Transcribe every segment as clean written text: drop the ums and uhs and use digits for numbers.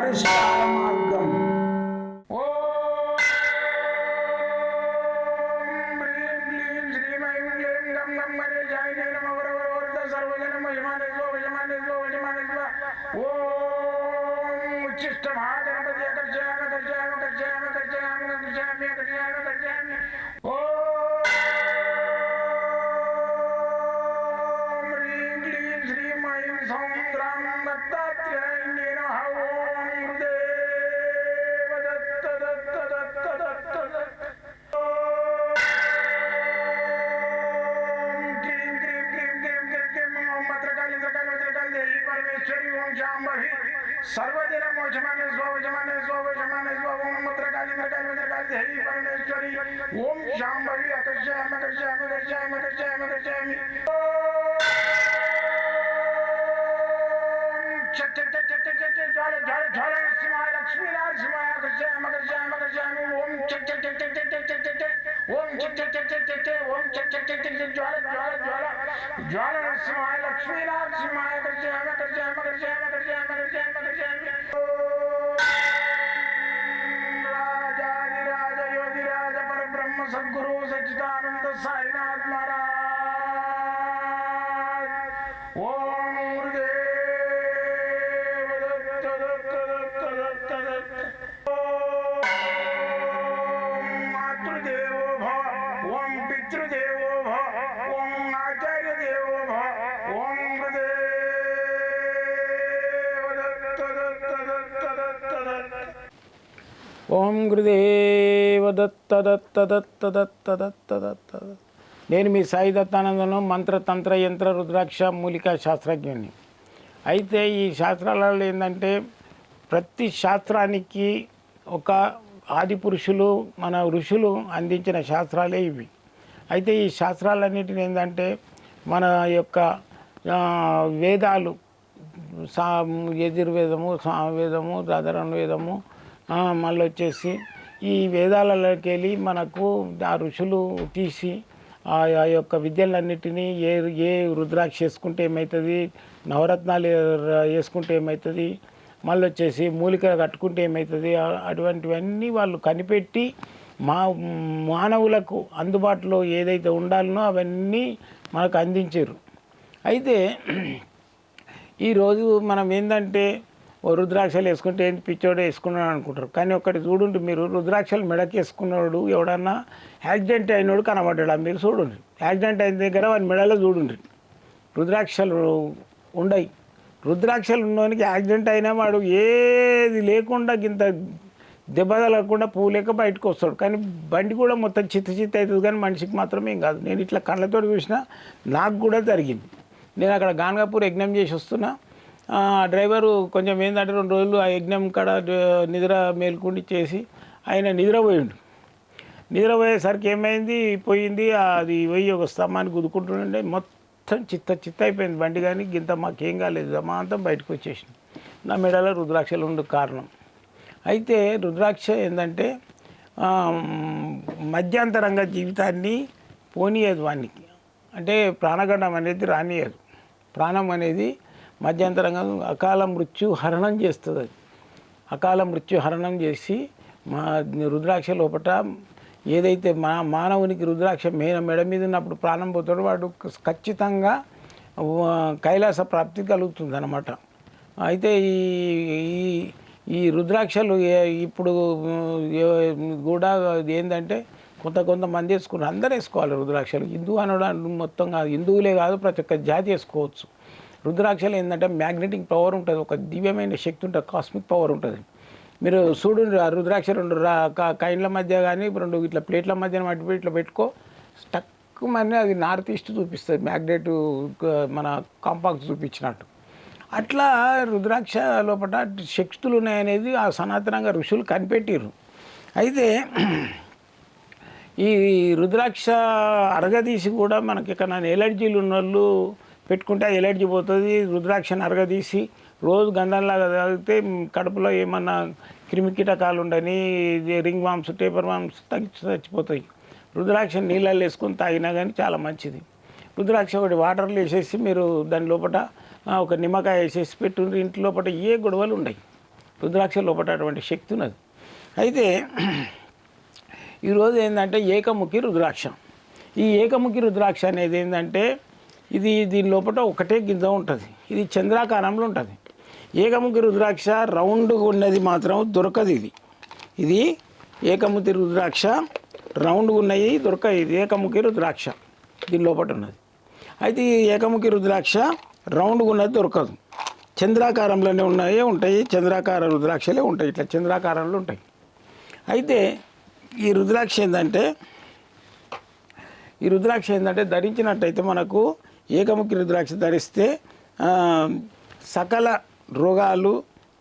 పరిష్కార మార్గం. सर्वदिन मोचमाने स्वजमाने स्वजमाने स्वम मत्रकाली मत्रकाली मत्रकाली देवी परमेश्वरी ओम शांभवी अकर्षयामि अकर्षयामि अकर्षयामि अकर्षयामि अकर्षयामि चट चट चट चट चट ज्वाल ज्वाल ज्वाल नरसिंहाय लक्ष्मी नरसिंहाय अकर्षयामि अकर्षयामि अकर्षयामि ओम चट चट चट चट चट चट चट ओम चट चट चट चट चट ओम चट चट चट चट ज्वाल ज्वाल ज्वाल ज्वाल नरसिंहाय लक्ष्मी नरसिंहाय अकर्षयामि अकर्षयामि अकर्षयामि अकर्षयामि अकर्षयामि अकर्षयामि राजाधिराज योगिराज परब्रह्म सद्गुरु सच्चिदानंद साईनाथ महाराज ओम गुरुदेव दत्त दत्त दत्त दत्त दत्त ओम मातृदेवो भव ओम पितृदेवो भव ओम आचार्य देवो भव ओम गुरुदेव दत्त दत्त दत्त दत्त दत्त ఓం గురుదేవ దత్త దత్త దత్త దత్త దత్త దత్త. నేను మీ సాయి దత్తానందను మంత్ర తంత్ర యంత్ర రుద్రాక్ష మూలికా శాస్త్రజ్ఞుని. అయితే ఈ శాస్త్రాలలో ఏంటంటే ప్రతి శాస్త్రానికి ఒక ఆది పురుషులు మన ఋషులు అందించిన శాస్త్రాలే ఇవి. అయితే ఈ శాస్త్రాలన్నిటిని ఏంటంటే మన యొక్క వేదాలు యజుర్వేదము సామవేదము అధర్వణ వేదము మళ్ళీ వచ్చేసి ఈ వేదాలలోకి వెళ్ళి మనకు ఆ ఋషులు తీసి ఆ యొక్క విద్యలన్నిటినీ ఏ రుద్రాక్ష వేసుకుంటే ఏమవుతుంది, నవరత్నాలు వేసుకుంటే ఏమవుతుంది, మళ్ళీ వచ్చేసి మూలిక కట్టుకుంటే ఏమవుతుంది, అటువంటివన్నీ వాళ్ళు కనిపెట్టి మానవులకు అందుబాటులో ఏదైతే ఉండాలనో అవన్నీ మనకు అందించారు. అయితే ఈరోజు మనం ఏంటంటే ఓ రుద్రాక్షలు వేసుకుంటే ఏంటి పిచ్చోడే వేసుకున్నాడు అనుకుంటారు. కానీ ఒక్కటి చూడండి, మీరు రుద్రాక్షలు మెడకి వేసుకున్నాడు ఎవడన్నా యాక్సిడెంట్ అయినోడు కనబడ్డాడు. మీరు చూడండి, యాక్సిడెంట్ అయిన దగ్గర వాడి మెడలో చూడండి రుద్రాక్షలు ఉండయి. రుద్రాక్షలు ఉన్నోనికి యాక్సిడెంట్ అయినా వాడు ఏది లేకుండా ఇంత దెబ్బ తగలకుండా పువ్వు లేక బయటకు వస్తాడు. కానీ బండి కూడా మొత్తం చిత్త అవుతుంది, కానీ మనిషికి మాత్రం ఏం కాదు. నేను ఇట్లా కళ్ళతో చూసినా నాకు కూడా జరిగింది. నేను అక్కడ గాన్గాపూర్ యజ్ఞం చేసి వస్తున్నా. డ్రైవరు కొంచెం ఏంటంటే 2 రోజులు ఆ యజ్ఞం కాడ నిద్ర మేల్కొని చేసి ఆయన నిద్రపోయిండు. నిద్రపోయేసరికి ఏమైంది, పోయింది అది పోయి ఒక స్తంభాన్ని గుద్దుకుంటుండే మొత్తం చిత్త అయిపోయింది బండి. కానీ ఇంత మాకేం కాలేదు, జమాంతం బయటకు వచ్చేసింది. నా మెడలో రుద్రాక్షలు ఉండే కారణం. అయితే రుద్రాక్ష ఏంటంటే మధ్యాంతరంగా జీవితాన్ని పోనీయదు వానికి, అంటే ప్రాణగండం అనేది రానియదు. ప్రాణం అనేది మధ్యంతరంగా అకాల మృత్యు హరణం చేస్తుంది. అది అకాల మృత్యు హరణం చేసి మా రుద్రాక్ష లోపల ఏదైతే మానవునికి రుద్రాక్ష మెడ మీద ఉన్నప్పుడు ప్రాణం పోతాడో వాడు ఖచ్చితంగా కైలాస ప్రాప్తి కలుగుతుంది అన్నమాట. అయితే ఈ రుద్రాక్షలు ఇప్పుడు కూడా ఏంటంటే కొంతమంది వేసుకున్నారు, అందరూ వేసుకోవాలి రుద్రాక్షలు. హిందూ అనడం మొత్తం కాదు, హిందువులే కాదు ప్రతి ఒక్క జాతి వేసుకోవచ్చు. రుద్రాక్షలు ఏంటంటే మ్యాగ్నెటిక్ పవర్ ఉంటుంది, ఒక దివ్యమైన శక్తి ఉంటుంది, కాస్మిక్ పవర్ ఉంటుంది. మీరు చూడండి, ఆ రుద్రాక్ష 2 కైన్ల మధ్య కానీ 2 ఇట్లా ప్లేట్ల మధ్య మట్టి ఇట్లా పెట్టుకో, స్టక్కుమని అది నార్త్ ఈస్ట్ చూపిస్తుంది, మ్యాగ్నెట్ మన కాంపాక్స్ చూపించినట్టు. అట్లా రుద్రాక్ష లోపల శక్తులు ఉన్నాయనేది ఆ సనాతనంగా ఋషులు కనిపెట్టిర్రు. అయితే ఈ రుద్రాక్ష అరగదీసి కూడా మనకి ఎక్కడైనా ఎలర్జీలు ఉన్న వాళ్ళు పెట్టుకుంటే ఆ ఎలర్జీ పోతుంది. రుద్రాక్షను అరగదీసి రోజు గంధంలాగా తాగితే కడుపులో ఏమన్నా క్రిమికీటకాలు ఉండని రింగ్ వామ్స్ టేపర్ వామ్స్ చచ్చిపోతాయి. రుద్రాక్ష నీళ్ళల్లో వేసుకొని తాగినా కానీ చాలా మంచిది. రుద్రాక్ష ఒకటి వాటర్లో వేసేసి మీరు దాని లోపల ఒక నిమ్మకాయ వేసేసి పెట్టుండ్రి, ఇంటి లోపల ఏ గొడవలు ఉండవు. రుద్రాక్ష లోపల అటువంటి శక్తి ఉన్నది. అయితే ఈరోజు ఏంటంటే ఏకముఖి రుద్రాక్ష. ఈ ఏకముఖి రుద్రాక్ష అనేది ఏంటంటే దీని లోపల ఒకటే గింజ ఉంటుంది. ఇది చంద్రాకారంలో ఉంటుంది. ఏకముఖి రుద్రాక్ష రౌండ్గా ఉన్నది మాత్రం దొరకదు. ఇది ఏకముఖి రుద్రాక్ష రౌండ్గా ఉన్నాయి దొరకదు. ఇది ఏకముఖి రుద్రాక్ష దీని లోపల ఉన్నది. అయితే ఈ ఏకముఖి రుద్రాక్ష రౌండ్గా ఉన్నది దొరకదు. చంద్రాకారంలోనే ఉంటాయి. చంద్రాకార రుద్రాక్షలే ఉంటాయి. ఇట్లా చంద్రాకారంలో ఉంటాయి. అయితే ఈ రుద్రాక్ష ఏంటంటే ధరించినట్టయితే మనకు ఏకముఖి రుద్రాక్ష ధరిస్తే సకల రోగాలు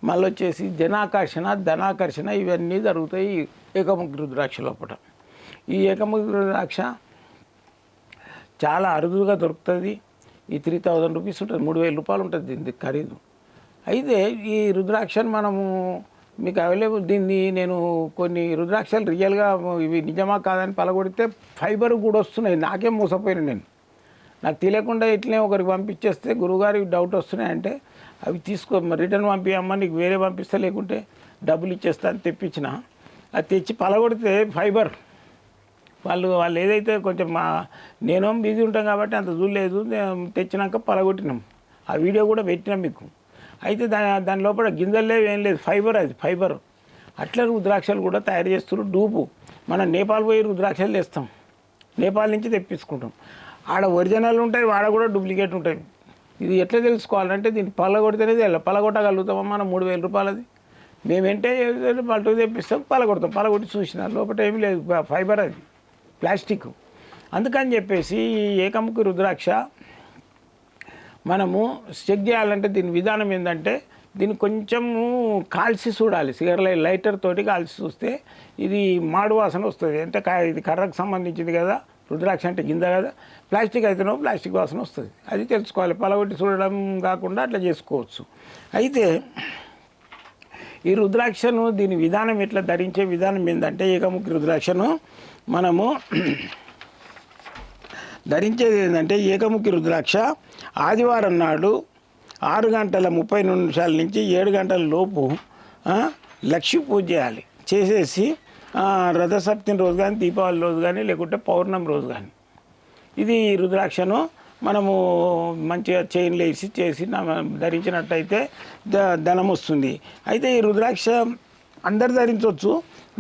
మళ్ళీ వచ్చేసి ధనాకర్షణ ఇవన్నీ జరుగుతాయి ఏకముఖి రుద్రాక్ష లోపల. ఈ ఏకముఖి రుద్రాక్ష చాలా అరుదుగా దొరుకుతుంది. ఈ 3000 రూపీస్ ఉంటుంది, 3000 రూపాయలు ఉంటుంది దీని ఖరీదు. అయితే ఈ రుద్రాక్షను మనము మీకు అవైలబుల్ దీన్ని నేను కొన్ని రుద్రాక్షలు రియల్గా ఇవి నిజమా కాదని పలగొడితే ఫైబర్ కూడా వస్తున్నాయి. నాకేం మోసపోయాను నాకు తెలియకుండా ఇట్లనే ఒకరికి పంపించేస్తే గురువుగారికి డౌట్ వస్తున్నాయంటే అవి తీసుకో రిటర్న్ పంపించమ్మా నీకు వేరే పంపిస్తా లేకుంటే డబ్బులు ఇచ్చేస్తా అని తెప్పించిన. అది తెచ్చి పలగొడితే ఫైబర్ వాళ్ళు ఏదైతే కొంచెం నేను బిజీ ఉంటాం కాబట్టి అంత చూడలేదు. తెచ్చినాక పలగొట్టినాం. ఆ వీడియో కూడా పెట్టినాం మీకు. అయితే దాని లోపల గింజలు లేవు ఏం లేదు, ఫైబర్. అట్లా రుద్రాక్షలు కూడా తయారు చేస్తున్నారు డూపు. మనం నేపాల్ పోయి రుద్రాక్షలు తెస్తాం, నేపాల్ నుంచి తెప్పించుకుంటాం. ఆడ ఒరిజినల్ ఉంటాయి, ఆడ కూడా డూప్లికేట్ ఉంటాయి. ఇది ఎట్లా తెలుసుకోవాలంటే దీన్ని పలగొడితేనే పలగొట్టగలుగుతామా మనం 3000 రూపాయలది. మేమేంటే పట్టుకు తెప్పిస్తాం, పలగొట్టి చూసిన లోపల ఏమీ లేదు, ఫైబర్ అది ప్లాస్టిక్. అందుకని చెప్పేసి ఈ ఏకముఖి రుద్రాక్ష మనము చెక్ చేయాలంటే దీని విధానం ఏంటంటే దీన్ని కొంచెము కాల్చి చూడాలి. లైటర్ తోటి కాల్చి చూస్తే ఇది మాడు వాసన వస్తుంది. అంటే ఇది కర్రకు సంబంధించింది కదా, రుద్రాక్ష అంటే గింజ కదా, ప్లాస్టిక్ అయితేనో ప్లాస్టిక్ వాసన వస్తుంది. అది తెలుసుకోవాలి. పలగొట్టి చూడడం కాకుండా అట్లా చేసుకోవచ్చు. అయితే ఈ రుద్రాక్షను దీని విధానం ఎట్లా ధరించే విధానం ఏంటంటే ఏకముఖి రుద్రాక్షను మనము ధరించేది ఏంటంటే ఏకముఖి రుద్రాక్ష ఆదివారం నాడు 6:30 నుంచి 7 లోపు లక్ష్మీ పూజ చేయాలి. చేసేసి రథసప్తమి రోజు కానీ, దీపావళి రోజు కానీ, లేకుంటే పౌర్ణమి రోజు కానీ ఇది రుద్రాక్షను మనము మంచిగా చైన్లు వేసి చేసి ధరించినట్టయితే ధనం వస్తుంది. అయితే ఈ రుద్రాక్ష అందరు ధరించవచ్చు.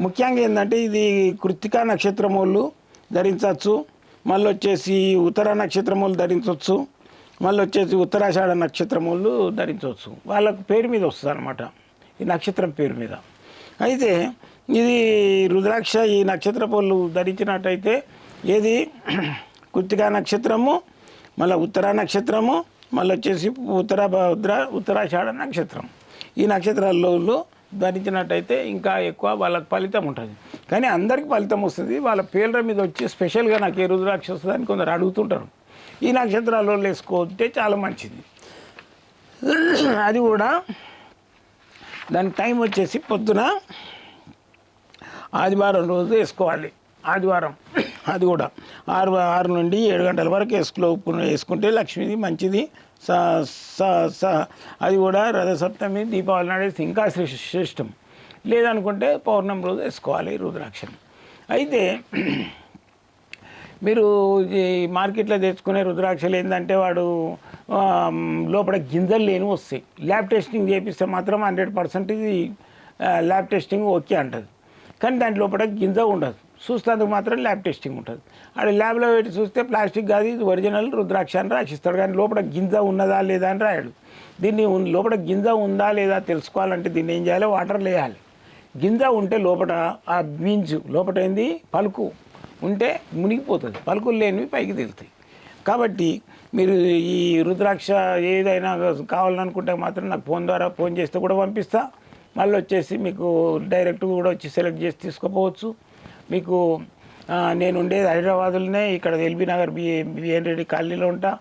ముఖ్యంగా ఏంటంటే ఇది కృత్తికా నక్షత్రం వాళ్ళు ధరించవచ్చు, మళ్ళీ వచ్చేసి ఉత్తర నక్షత్రం వాళ్ళు ధరించవచ్చు, మళ్ళీ వచ్చేసి ఉత్తరాషాఢ నక్షత్రం వాళ్ళు ధరించవచ్చు. వాళ్ళకు పేరు మీద వస్తుంది అన్నమాట, ఈ నక్షత్రం పేరు మీద. అయితే ఇది రుద్రాక్ష ఈ నక్షత్ర వాళ్ళు ధరించినట్టయితే ఏది కృత్తికా నక్షత్రము, మళ్ళీ ఉత్తర నక్షత్రము, మళ్ళీ వచ్చేసి ఉత్తరాషాఢ నక్షత్రం, ఈ నక్షత్రాల్లో ధరించినట్టయితే ఇంకా ఎక్కువ వాళ్ళకి ఫలితం ఉంటుంది. కానీ అందరికీ ఫలితం వస్తుంది. వాళ్ళ పేర్ల మీద వచ్చి స్పెషల్గా నాకు ఏ రుద్రాక్ష వస్తుందని కొందరు అడుగుతుంటారు. ఈ నక్షత్రాల్లో వేసుకోతే చాలా మంచిది. అది కూడా దాని టైం వచ్చేసి పొద్దున ఆదివారం రోజు వేసుకోవాలి. ఆదివారం అది కూడా 6 నుండి 7 వరకు వేసుకుంటే లక్ష్మీది మంచిది. అది కూడా రథసప్తమి దీపావళి నాడు ఇంకా శ్రేష్టం. లేదనుకుంటే పౌర్ణమి రోజు వేసుకోవాలి రుద్రాక్షను. అయితే మీరు ఈ మార్కెట్లో తెచ్చుకునే రుద్రాక్షలు ఏంటంటే వాడు లోపల గింజలు లేని వస్తాయి. ల్యాబ్ టెస్టింగ్ చేపిస్తే మాత్రం 100% ఇది ల్యాబ్ టెస్టింగ్ ఓకే అంటుంది. కానీ దాంట్ లోపల గింజ ఉండదు. చూస్తేందుకు మాత్రం ల్యాబ్ టెస్టింగ్ ఉంటుంది. అది ల్యాబ్లో పెట్టి చూస్తే ప్లాస్టిక్ కాదు, ఇది ఒరిజినల్ రుద్రాక్ష అని రాసిస్తాడు. కానీ లోపల గింజ ఉన్నదా లేదా అని రాయాడు. దీన్ని లోపల గింజ ఉందా లేదా తెలుసుకోవాలంటే దీన్ని ఏం చేయాలి, వాటర్లో వేయాలి. గింజ ఉంటే లోపల ఆ బీన్స్ లోపల ఏంది పలుకు ఉంటే మునిగిపోతుంది, పలుకులు లేనివి పైకి తేలుతాయి. కాబట్టి మీరు ఈ రుద్రాక్ష ఏదైనా కావాలనుకుంటే మాత్రం నాకు ఫోన్ చేస్తే కూడా పంపిస్తా. మళ్ళీ వచ్చేసి మీకు డైరెక్ట్గా కూడా వచ్చి సెలెక్ట్ చేసి తీసుకోపోవచ్చు. మీకు నేను ఉండేది హైదరాబాద్లోనే, ఇక్కడ ఎల్బీ నగర్ బిఎన్ రెడ్డి కాలనీలో ఉంటా.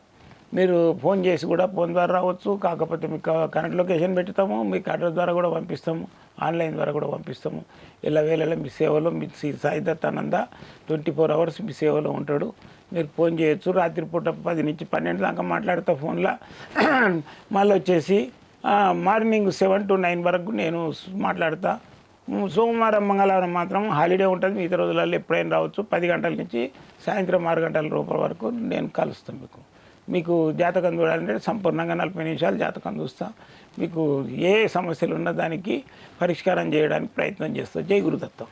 మీరు ఫోన్ చేసి కూడా ఫోన్ ద్వారా రావచ్చు. కాకపోతే మీకు కరెంట్ లొకేషన్ పెడతాము, మీకు అడ్రస్ ద్వారా కూడా పంపిస్తాము, ఆన్లైన్ ద్వారా కూడా పంపిస్తాము. వేళలో మీ సేవలో మీ సాయి దత్తానంద 24 hours మీ సేవలో ఉంటాడు. మీరు ఫోన్ చేయొచ్చు. రాత్రిపూట 10 నుంచి 12 దాకా మాట్లాడతా ఫోన్లో. మళ్ళీ వచ్చేసి మార్నింగ్ 7 to 9 వరకు నేను మాట్లాడతా. సోమవారం మంగళవారం మాత్రం హాలిడే ఉంటుంది. మిగతా రోజులలో ఎప్పుడైనా రావచ్చు. 10 గంటల నుంచి సాయంత్రం 6 గంటల రూపాయల వరకు నేను కలుస్తాను. మీకు జాతకం చూడాలంటే సంపూర్ణంగా 40 నిమిషాలు జాతకం చూస్తా. మీకు ఏ సమస్యలు ఉన్నా దానికి పరిష్కారం చేయడానికి ప్రయత్నం చేస్తా. జై గురుదత్తం.